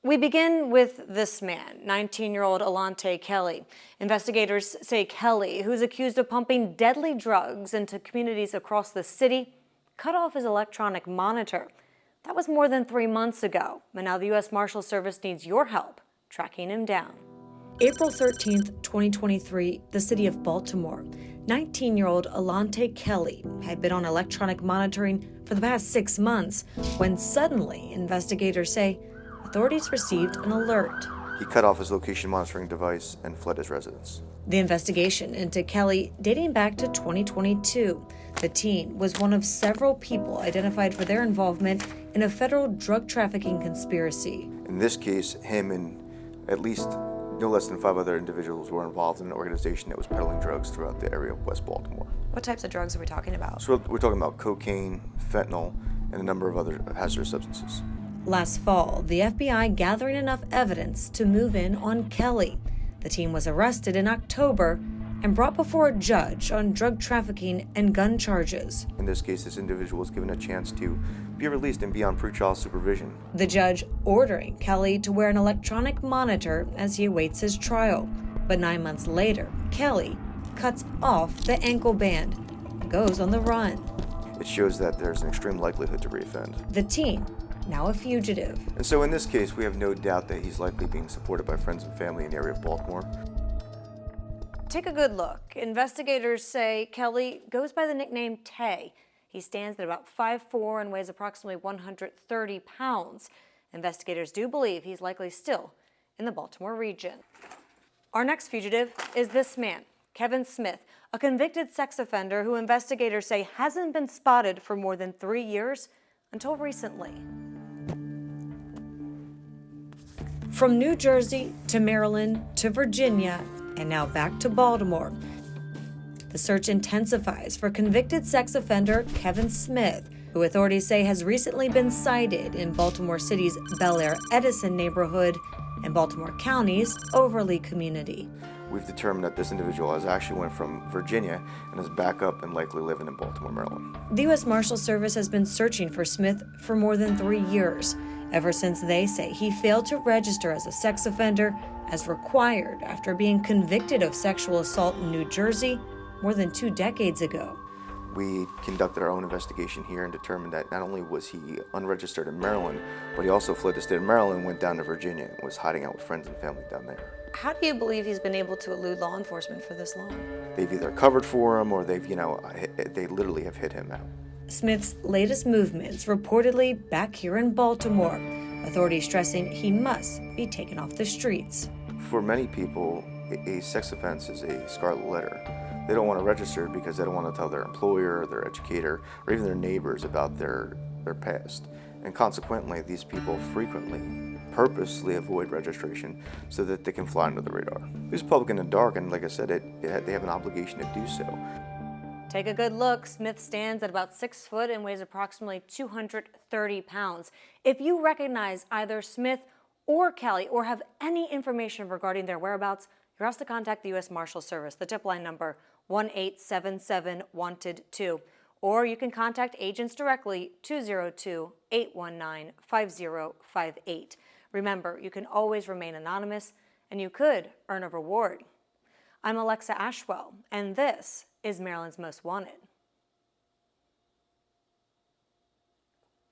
We begin with this man, 19-year-old Alante Kelly. Investigators say Kelly, who's accused of pumping deadly drugs into communities across the city, cut off his electronic monitor. That was more than 3 months ago, and now the U.S. Marshal Service needs your help tracking him down. April 13th, 2023, the city of Baltimore. 19-year-old Alante Kelly had been on electronic monitoring for the past 6 months when suddenly investigators say authorities received an alert. He cut off his location monitoring device and fled his residence. The investigation into Kelly dating back to 2022. The teen was one of several people identified for their involvement in a federal drug trafficking conspiracy. In this case, him and at least no less than 5 other individuals were involved in an organization that was peddling drugs throughout the area of West Baltimore. What types of drugs are we talking about? So we're talking about cocaine, fentanyl, and a number of other hazardous substances. Last fall, the FBI gathering enough evidence to move in on Kelly. The team was arrested in October and brought before a judge on drug trafficking and gun charges. In this case, this individual was given a chance to be released and be on pretrial supervision. The judge ordering Kelly to wear an electronic monitor as he awaits his trial. But 9 months later, Kelly cuts off the ankle band and goes on the run. It shows that there's an extreme likelihood to reoffend. The teen, now a fugitive. And so in this case, we have no doubt that he's likely being supported by friends and family in the area of Baltimore. Take a good look. Investigators say Kelly goes by the nickname Tay. He stands at about 5'4" and weighs approximately 130 pounds. Investigators do believe he's likely still in the Baltimore region. Our next fugitive is this man, Kevin Smith, a convicted sex offender who investigators say hasn't been spotted for more than 3 years until recently. From New Jersey to Maryland to Virginia and now back to Baltimore, the search intensifies for convicted sex offender Kevin Smith, who authorities say has recently been sighted in Baltimore City's Bel Air Edison neighborhood and Baltimore County's Overlea community. We've determined that this individual has actually went from Virginia and is back up and likely living in Baltimore, Maryland. The U.S. Marshal Service has been searching for Smith for more than 3 years, ever since they say he failed to register as a sex offender as required after being convicted of sexual assault in New Jersey more than 2 decades ago. We conducted our own investigation here and determined that not only was he unregistered in Maryland, but he also fled the state of Maryland, went down to Virginia, and was hiding out with friends and family down there. How do you believe he's been able to elude law enforcement for this long? They've either covered for him or they've, they literally have hit him out. Smith's latest movements reportedly back here in Baltimore. Authorities stressing he must be taken off the streets. For many people, a sex offense is a scarlet letter. They don't want to register because they don't want to tell their employer, their educator, or even their neighbors about their past. And consequently, these people frequently purposely avoid registration so that they can fly under the radar. It's public in the dark, and like I said, they have an obligation to do so. Take a good look. Smith stands at about 6 foot and weighs approximately 230 pounds. If you recognize either Smith or Kelly or have any information regarding their whereabouts, you're asked to contact the U.S. Marshal Service. The tip line number 1-877-WANTED-2. Or you can contact agents directly 202-819-5058. Remember, you can always remain anonymous and you could earn a reward. I'm Alexa Ashwell, and this is Maryland's Most Wanted.